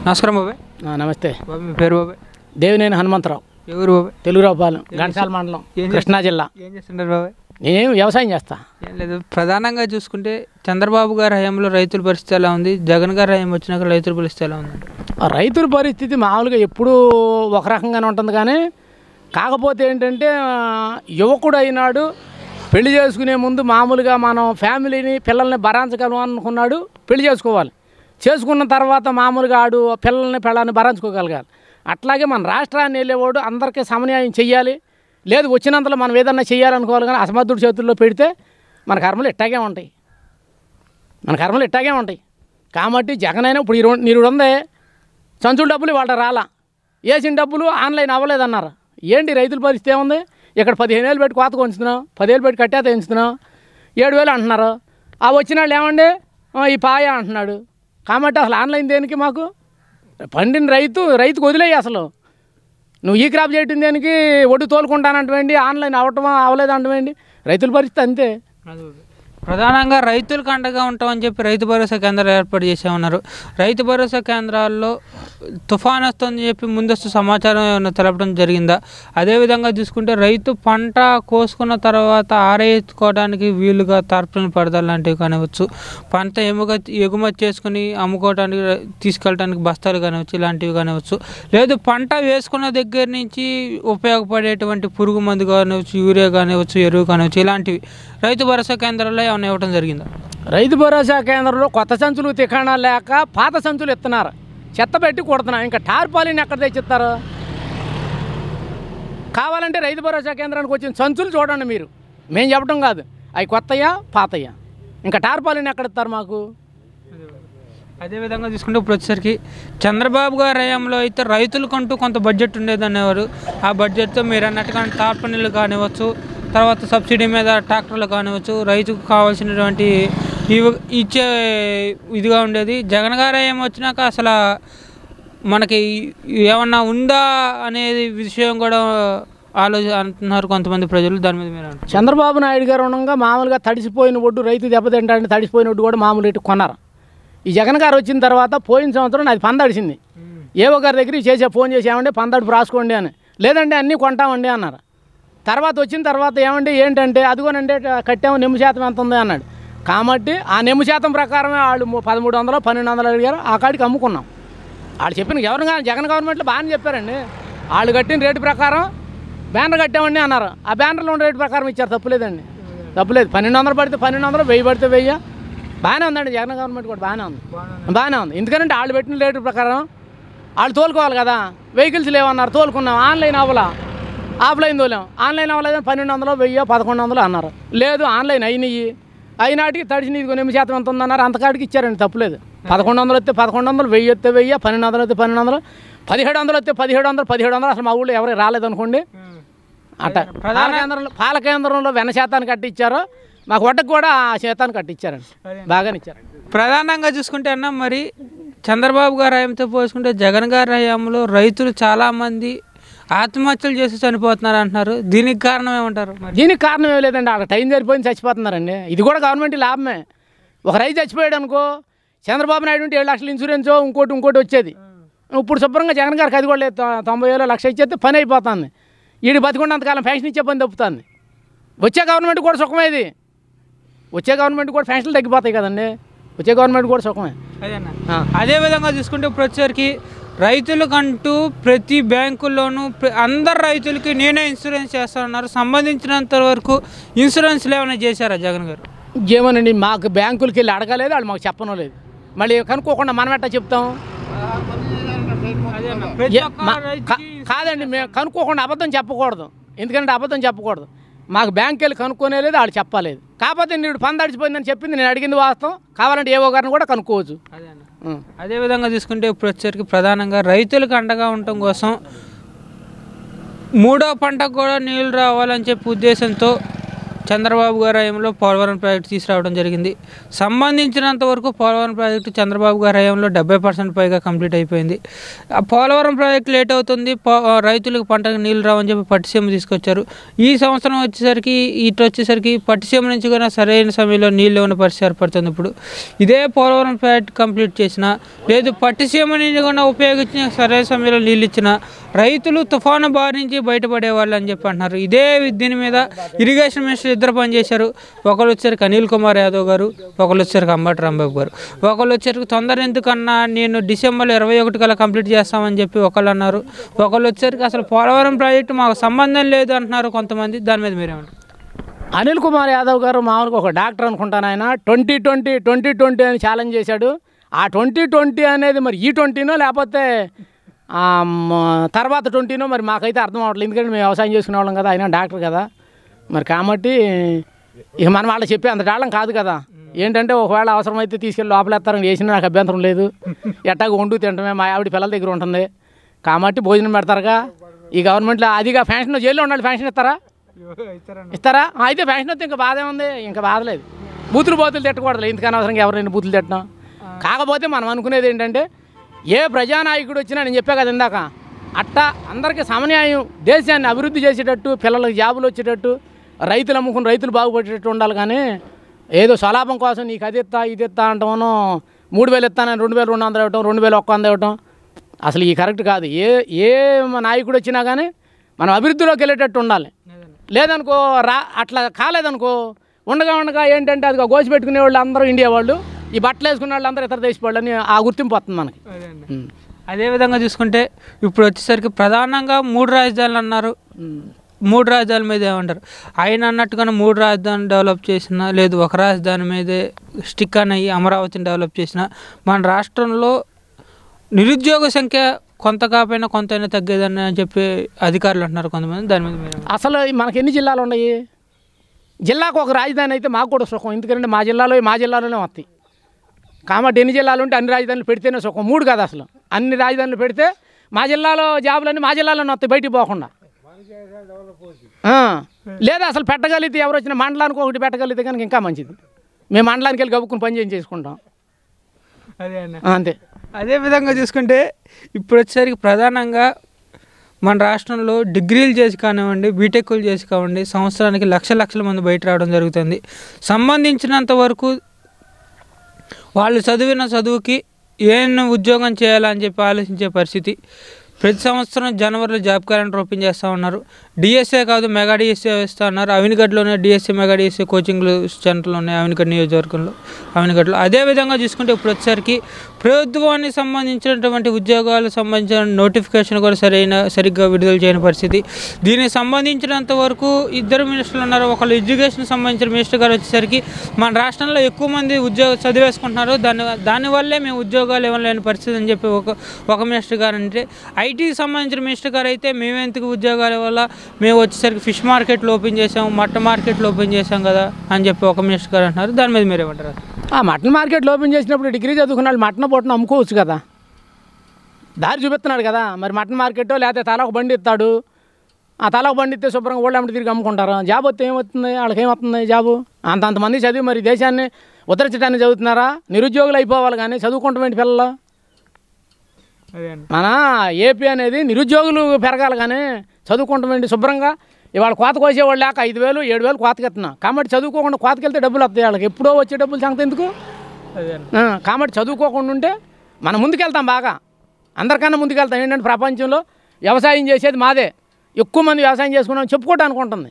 నమస్కారం బాబాయ్. నమస్తే బాబాయ్ మీ పేరు బాబాయ్? దేవినేని హనుమంతరావు. ఎవరు బాబాయ్? తెలుగురావుపాలెం, ఘంటసాల మండలం, కృష్ణా జిల్లా. ఏం చేస్తుంటారు బాబాయ్? నేను వ్యవసాయం చేస్తా. ఏం లేదు, ప్రధానంగా చూసుకుంటే చంద్రబాబు గారి హయాంలో రైతుల పరిస్థితి ఎలా ఉంది, జగన్ గారి హయాం వచ్చినాక రైతుల పరిస్థితి ఎలా ఉంది? రైతుల పరిస్థితి మామూలుగా ఎప్పుడూ ఒక రకంగానే ఉంటుంది, కానీ కాకపోతే ఏంటంటే యువకుడు అయినాడు, పెళ్లి చేసుకునే ముందు మామూలుగా మనం ఫ్యామిలీని పిల్లల్ని భరించగలం అనుకున్నాడు, పెళ్లి చేసుకోవాలి. చేసుకున్న తర్వాత మామూలుగా ఆడు పిల్లల్ని భరించుకోగలగాలి. అట్లాగే మన రాష్ట్రాన్ని వెళ్ళేవాడు అందరికీ సమన్యాయం చెయ్యాలి. లేదు వచ్చినంతలో మనం ఏదన్నా చెయ్యాలనుకోవాలి, కానీ అసమర్థుడి చేతుల్లో పెడితే మన కర్మలు ఇట్టాగే ఉంటాయి. కాబట్టి జగన్ అయినా ఇప్పుడు నీరు ఉందే, సంచుల డబ్బులు వాళ్ళ రాలా, వేసిన డబ్బులు ఆన్లైన్ అవ్వలేదన్నారు. ఏంటి రైతుల పరిస్థితి ఏముంది? ఇక్కడ 15,000 పెట్టి కోతకు ఉంచుతున్నాం, 10,000 పెట్టి కట్టేత ఉంచుతున్నాం, 7,000 అంటున్నారు. ఆ వచ్చిన వాళ్ళు ఏమండి ఈ పాయ అంటున్నాడు. కాబట్టి అసలు ఆన్లైన్ దేనికి? మాకు పండిన రైతుకు వదిలేయి. అసలు నువ్వు ఈ క్రాప్ చేయటం దేనికి? ఒడ్డు తోలుకుంటానంటేంటి, ఆన్లైన్ అవ్వలేదంటేంటి? రైతుల పరిస్థితి అంతే. ప్రధానంగా రైతులకు అండగా ఉంటామని చెప్పి రైతు భరోసా కేంద్రాలు ఏర్పాటు చేసామన్నారు. రైతు భరోసా కేంద్రాల్లో తుఫాన్ వస్తుందని చెప్పి ముందస్తు సమాచారం ఏమైనా తెలపడం జరిగిందా? అదేవిధంగా చూసుకుంటే రైతు పంట కోసుకున్న తర్వాత ఆరేసుకోవడానికి వీలుగా తార్పులను పడదలు లాంటివి కానివచ్చు, పంట ఎగుమతి చేసుకుని అమ్ముకోవడానికి తీసుకెళ్ళడానికి బస్తాలు కానివచ్చు, ఇలాంటివి కానివచ్చు, లేదు పంట వేసుకున్న దగ్గర నుంచి ఉపయోగపడేటువంటి పురుగు మందు కానివచ్చు, యూరియా కానివచ్చు, ఎరువు కానివచ్చు, ఇలాంటివి రైతు భరోసా కేంద్రాల్లో ఏమైనా ఇవ్వడం జరిగిందా? రైతు భరోసా కేంద్రంలో కొత్త సంచులు తికాణా లేక పాత సంచులు ఇస్తున్నారు, చెత్త పెట్టి కొడుతున్నారు. ఇంకా టార్పాలిన్ ఎక్కడ తెచ్చిస్తారు? కావాలంటే రైతు భరోసా కేంద్రానికి వచ్చిన సంచులు చూడండి మీరు, మేము చెప్పడం కాదు. అవి కొత్తయా పాతయ్యా? ఇంకా టార్పాలిన్ ఎక్కడ ఇస్తారు మాకు? అదేవిధంగా చూసుకుంటే ఇప్పుడు వచ్చేసరికి చంద్రబాబు గారి హయాంలో అయితే రైతులకంటూ కొంత బడ్జెట్ ఉండేదనేవారు. ఆ బడ్జెట్తో మీరు అన్నట్టుగా టార్పనీలు కానివచ్చు, తర్వాత సబ్సిడీ మీద ట్రాక్టర్లు కానివచ్చు, రైతుకు కావాల్సినటువంటి ఇచ్చే ఇదిగా ఉండేది. జగన్ గారు ఏమొచ్చినాక అసలు మనకి ఏమన్నా ఉందా అనేది విషయం కూడా అంటున్నారు కొంతమంది ప్రజలు. దాని మీద మీరు చంద్రబాబు నాయుడు గారు ఉండగా మామూలుగా తడిసిపోయిన ఒడ్డు రైతు దెబ్బతింటాడని తడిసిపోయిన ఒడ్డు కూడా మామూలు రేటు కొన్నారు. ఈ జగన్ గారు వచ్చిన తర్వాత పోయిన సంవత్సరం అది పందడిసింది. ఏవో గారి దగ్గరికి ఫోన్ చేసి ఏమంటే పందడుపు రాసుకోండి అని, లేదంటే అన్నీ కొంటామండి అన్నారు. తర్వాత వచ్చిన తర్వాత ఏమండి ఏంటంటే అదిగోనంటే కట్టాము, నెమ్ము శాతం ఎంత ఉంది అన్నాడు. కాబట్టి ఆ నెమ్ము శాతం ప్రకారమే వాళ్ళు 1,300 1,200 అడిగారు. ఆ కాడికి అమ్ముకున్నాం. వాళ్ళు చెప్పిన జగన్ గవర్నమెంట్లో బాగానే చెప్పారండి. వాళ్ళు కట్టిన రేటు ప్రకారం బ్యానర్ కట్టామండి అన్నారు. ఆ బ్యానర్లో ఉన్న రేటు ప్రకారం ఇచ్చారు. తప్పులేదు. 1,200 పడితే 1,200, 1000 పడితే 1000. బాగానే ఉందండి. జగన్ గవర్నమెంట్ కూడా బాగానే ఉంది. ఎందుకంటే వాళ్ళు పెట్టిన రేటు ప్రకారం వాళ్ళు తోలుకోవాలి కదా. వెహికల్స్ లేవన్నారు, తోలుకున్నాం. ఆన్లైన్ అవ్వాలా, ఆఫ్లైన్ తోలాం. ఆన్లైన్ అవ్వలేదని 1,200, 1000, 1,100 అన్నారు. లేదు ఆన్లైన్ అయినాటికి తడిసి నీకు నెమ్ము శాతం ఎంత ఉందన్నారు. అంతకాడికి ఇచ్చారండి. తప్పులేదు. 1,100 వస్తే 1,100, 1000 వస్తే 1000, 1,200 వస్తే 1,200, 1,700 వస్తే 1,700. అసలు మా ఊళ్ళో ఎవరికి రాలేదనుకోండి. అట్ట పాల కేంద్రంలో వెన శాతాన్ని కట్టించారో, మాకు వడ్డకు కూడా ఆ శాతాన్ని కట్టించారండి. బాగానే ఇచ్చారు. ప్రధానంగా చూసుకుంటే అన్న, మరి చంద్రబాబు గారి హయాంతో పోల్చుకుంటే జగన్ గారి హయాంలో రైతులు చాలామంది ఆత్మహత్యలు చేసి చనిపోతున్నారు అంటున్నారు. దీనికి కారణం ఏమంటారు? దీనికి కారణం ఏం లేదండి, అక్కడ టైం సరిపోయింది చచ్చిపోతున్నారండి. ఇది కూడా గవర్నమెంట్ లాభమే. ఒక రైతు చచ్చిపోయాడు అనుకో, చంద్రబాబు నాయుడు ఉంటే 7 లక్షల ఇన్సూరెన్సో ఇంకోటి వచ్చేది. ఇప్పుడు శుభ్రంగా జగన్ గారికి అది కూడా లేదు. 90,000 లక్ష ఇచ్చేస్తే పని అయిపోతుంది. వీడు బతికున్నంతకాలం పెన్షన్ ఇచ్చే పని తప్పుతుంది. వచ్చే గవర్నమెంట్ కూడా సుఖమేది. వచ్చే గవర్నమెంట్ కూడా పెన్షన్లు తగ్గిపోతాయి కదండి. వచ్చే గవర్నమెంట్ కూడా సుఖమే. అదేవిధంగా చూసుకుంటే ఇప్పుడు వచ్చేసరికి రైతులకంటూ ప్రతి బ్యాంకుల్లోనూ అందరు రైతులకి నేనే ఇన్సూరెన్స్ చేస్తానన్నారు. సంబంధించినంత వరకు ఇన్సూరెన్స్లు ఏమైనా చేశారా జగన్ గారు? ఏమోనండి, మాకు బ్యాంకులకి వెళ్ళి అడగలేదు, వాళ్ళు మాకు చెప్పడం లేదు. మళ్ళీ కనుక్కోకుండా మనం ఎట్టా చెప్తాం? కాదండి, మేము కనుక్కోకుండా అబద్ధం చెప్పకూడదు. ఎందుకంటే అబద్ధం చెప్పకూడదు. మాకు బ్యాంక్ వెళ్ళి కనుక్కోనే లేదు, వాళ్ళు చెప్పలేదు. కాకపోతే నీడు పని తడిచిపోయిందని చెప్పింది, నేను అడిగింది వాస్తవం. కావాలంటే ఏవో గారిని కూడా కనుక్కోవచ్చు. అదేవిధంగా చూసుకుంటే ఇప్పుడు వచ్చేసరికి ప్రధానంగా రైతులకు అండగా ఉండటం కోసం 3వ పంటకు కూడా నీళ్ళు రావాలని చెప్పి ఉద్దేశంతో చంద్రబాబు గారి హయాంలో పోలవరం ప్రాజెక్టు తీసుకురావడం జరిగింది. సంబంధించినంత వరకు పోలవరం ప్రాజెక్టు చంద్రబాబు గారి హయాంలో 70% పైగా కంప్లీట్ అయిపోయింది. ఆ పోలవరం ప్రాజెక్టు లేట్ అవుతుంది, రైతులకు పంటకు నీళ్ళు రావని చెప్పి పట్టిసీమ తీసుకొచ్చారు. ఈ సంవత్సరం వచ్చేసరికి పట్టిసీమ నుంచి కూడా సరైన సమయంలో నీళ్ళు ఉన్న పరిస్థితి ఏర్పడుతుంది. ఇప్పుడు ఇదే పోలవరం ప్రాజెక్టు కంప్లీట్ చేసినా లేదు పట్టిసీమ నుంచి కూడా ఉపయోగించిన సరైన సమయంలో నీళ్ళు ఇచ్చిన రైతులు తుఫాను బారి నుంచి బయటపడేవాళ్ళు అని చెప్పి అంటున్నారు. ఇదే దీని మీద ఇరిగేషన్ మినిస్టర్ ఇద్దరు పనిచేశారు. ఒకళ్ళు వచ్చేసరికి అనిల్ కుమార్ యాదవ్ గారు, ఒకళ్ళు వచ్చేసరికి అంబటి రాంబాబు గారు. ఒకళ్ళు వచ్చేసరికి తొందర ఎందుకన్నా నేను డిసెంబర్ 21 కల్లా కంప్లీట్ చేస్తామని చెప్పి ఒకళ్ళు అన్నారు. ఒకళ్ళు వచ్చేసరికి అసలు పోలవరం ప్రాజెక్టు మాకు సంబంధం లేదు అంటున్నారు కొంతమంది. దాని మీద మీరేమంటారు? అనిల్ కుమార్ యాదవ్ గారు మామూలుగా ఒక డాక్టర్ అనుకుంటాను. ఆయన 2020 అని ఛాలెంజ్ చేశాడు. ఆ 2020 అనేది మరి ఈ 20నో లేకపోతే తర్వాత 20నో మరి మాకైతే అర్థం అవ్వట్లేదు. ఎందుకంటే మేము వ్యవసాయం చేసుకునే వాళ్ళం కదా, ఆయన డాక్టర్ కదా. మరి కాబట్టి ఇక మనం వాళ్ళకి చెప్పే అంత డాళ్ళం కాదు కదా. ఏంటంటే ఒకవేళ అవసరమైతే తీసుకెళ్ళి లోపలేస్తారని వేసినా నాకు అభ్యంతరం లేదు. ఎట్టాగ వండు తింటమే, మా ఆవిడ పిల్లల దగ్గర ఉంటుంది కాబట్టి భోజనం పెడతారుగా. ఈ గవర్నమెంట్లో అదిగా ఫ్యాషన్ జైల్లో ఉండాలి, ఫ్యాషన్ ఇస్తారా? అయితే ఫ్యాషన్ వస్తే ఇంకా బాధే ఉంది, ఇంకా బాధలేదు. బూతులు తిట్టకూడదు, ఎందుకని అవసరంగా ఎవరైనా బూతులు తిట్టడం. కాకపోతే మనం అనుకునేది ఏంటంటే ఏ ప్రజానాయకుడు వచ్చినా నేను చెప్పా కదా ఇందాక, అట్టా అందరికీ సమన్యాయం, దేశాన్ని అభివృద్ధి చేసేటట్టు, పిల్లలకు జాబులు వచ్చేటట్టు, రైతులు అమ్ముకుని రైతులు బాగుపడేటట్టు ఉండాలి. కానీ ఏదో స్వలాభం కోసం నీకు అది ఇస్తా ఇది ఇస్తా అంటామనో 3000 ఇస్తానని 2200 ఇవ్వటం, 2100 ఇవ్వటం అసలు ఈ కరెక్ట్ కాదు. ఏ నాయకుడు వచ్చినా కానీ మనం అభివృద్ధిలోకి వెళ్ళేటట్టు ఉండాలి. లేదనుకో అట్లా కాలేదనుకో ఉండగా ఏంటంటే అది గోసి పెట్టుకునే వాళ్ళు అందరూ ఇండియా వాళ్ళు, ఈ బట్టలు వేసుకునే వాళ్ళు అందరూ ఇతర దేశ వాళ్ళు అని ఆ గుర్తింపు వస్తుంది మనకి. అదేవిధంగా చూసుకుంటే ఇప్పుడు వచ్చేసరికి ప్రధానంగా 3 రాజధానులు అన్నారు. 3 రాజధానుల మీద ఏమంటారు? ఆయన అన్నట్టుగానే 3 రాజధానులు డెవలప్ చేసినా లేదు ఒక రాజధాని మీదే స్టిక్ అని అమరావతిని డెవలప్ చేసిన మన రాష్ట్రంలో నిరుద్యోగ సంఖ్య కొంత కాకపోయినా కొంతైనా తగ్గేదని అని చెప్పి అధికారులు అంటున్నారు కొంతమంది. దాని మీద మీరు అసలు మనకి ఎన్ని జిల్లాలు ఉన్నాయి? జిల్లాకు ఒక రాజధాని అయితే మాకు కూడా సుఖం. ఎందుకంటే మా జిల్లాలోనే వస్తాయి కాబట్టి ఎన్ని జిల్లాలు ఉంటే అన్ని రాజధానులు పెడితేనే సుఖం. 3 కాదు అసలు, అన్ని రాజధానులు పెడితే మా జిల్లాలో జాబులన్నీ మా జిల్లాలోనే వస్తాయి, బయటికి పోకుండా. లేదా అసలు పెట్టగలిగితే ఎవరు వచ్చినా మండలానికి ఒకటి పెట్టగలిగితే కనుక ఇంకా మంచిది. మేము మండలానికి వెళ్ళి గబుక్కుని పని చేసుకుంటాం. అదే అన్న, అంతే. అదేవిధంగా చూసుకుంటే ఇప్పుడు వచ్చేసరికి ప్రధానంగా మన రాష్ట్రంలో డిగ్రీలు చేసి కానివ్వండి, బీటెక్లు చేసి కానివ్వండి, సంవత్సరానికి లక్షల మంది బయట రావడం జరుగుతుంది. సంబంధించినంత వరకు వాళ్ళు చదివిన చదువుకి ఏం ఉద్యోగం చేయాలని చెప్పి ఆలోచించే పరిస్థితి. ప్రతి సంవత్సరం జనవరిలో జాబ్ క్యాలెండర్ ఓపెన్ చేస్తూ ఉన్నారు. డిఎస్ఏ కాదు మెగా డిఎస్ఏ వేస్తూ ఉన్నారు. అవినిగడ్లోనే డిఎస్ఏ మెగా డిఎస్ఏ కోచింగ్లు సెంటర్లు ఉన్నాయి అవినిగడ్ నియోజకవర్గంలో, అవినిగడ్లో. అదేవిధంగా చూసుకుంటే ఇప్పుడు వచ్చేసరికి ప్రభుత్వానికి సంబంధించినటువంటి ఉద్యోగాలకు సంబంధించిన నోటిఫికేషన్ కూడా సరిగ్గా విడుదల చేయని పరిస్థితి. దీనికి సంబంధించినంత వరకు 2 మినిస్టర్లు ఉన్నారు. ఒకళ్ళు ఎడ్యుకేషన్ సంబంధించిన మినిస్టర్ గారు వచ్చేసరికి మన రాష్ట్రంలో ఎక్కువ మంది చదివేసుకుంటున్నారు, దానివల్లే మేము ఉద్యోగాలు ఇవ్వలేని పరిస్థితి అని చెప్పి ఒక మినిస్టర్ గారు అంటే, ఐటీకి సంబంధించిన మినిస్టర్ గారు అయితే మేమెందుకు ఉద్యోగాల వల్ల మేము వచ్చేసరికి ఫిష్ మార్కెట్లు ఓపెన్ చేసాము, మటన్ మార్కెట్లు ఓపెన్ చేసాం కదా అని చెప్పి ఒక మినిస్టర్ గారు అంటున్నారు. దాని మీద మీరేమంటారు? ఆ మటన్ మార్కెట్లు ఓపెన్ చేసినప్పుడు డిగ్రీ చదువుకున్న వాళ్ళు మటన్ పొట్టను అమ్ముకోవచ్చు కదా, దారి చూపిస్తున్నాడు కదా. మరి మటన్ మార్కెట్ లేకపోతే తలకు బండి ఇస్తాడు, ఆ తలకు బండి ఇస్తే శుభ్రంగా ఓళ్ళు అమ్మటి తిరిగి అమ్ముకుంటారు. జాబ్ వస్తే ఏమవుతుంది? వాళ్ళకి ఏమవుతుంది జాబు? అంతమంది చదివి మరి దేశాన్ని ఉద్ధరించడానికి చదువుతున్నారా? నిరుద్యోగులు అయిపోవాలి కానీ చదువుకుంటామేంటి పిల్లలు? మన ఏపీ అనేది నిరుద్యోగులు పెరగాలి కానీ చదువుకుంటామేంటి? శుభ్రంగా ఇవాళ కోత కోసేవాళ్ళు లేక 5000 7000 కోతకెత్తున్నా కాబట్టి చదువుకోకుండా కోతకెళ్తే డబ్బులు వస్తాయి వాళ్ళకి. ఎప్పుడో వచ్చే డబ్బులు సంగతి ఎందుకు? కాబట్టి చదువుకోకుండా ఉంటే మనం ముందుకెళ్తాం, బాగా అందరికన్నా ముందుకెళ్తాం. ఏంటంటే ప్రపంచంలో వ్యవసాయం చేసేది మాదే, ఎక్కువ మంది వ్యవసాయం చేసుకున్నాం చెప్పుకోవడానికి ఉంటుంది.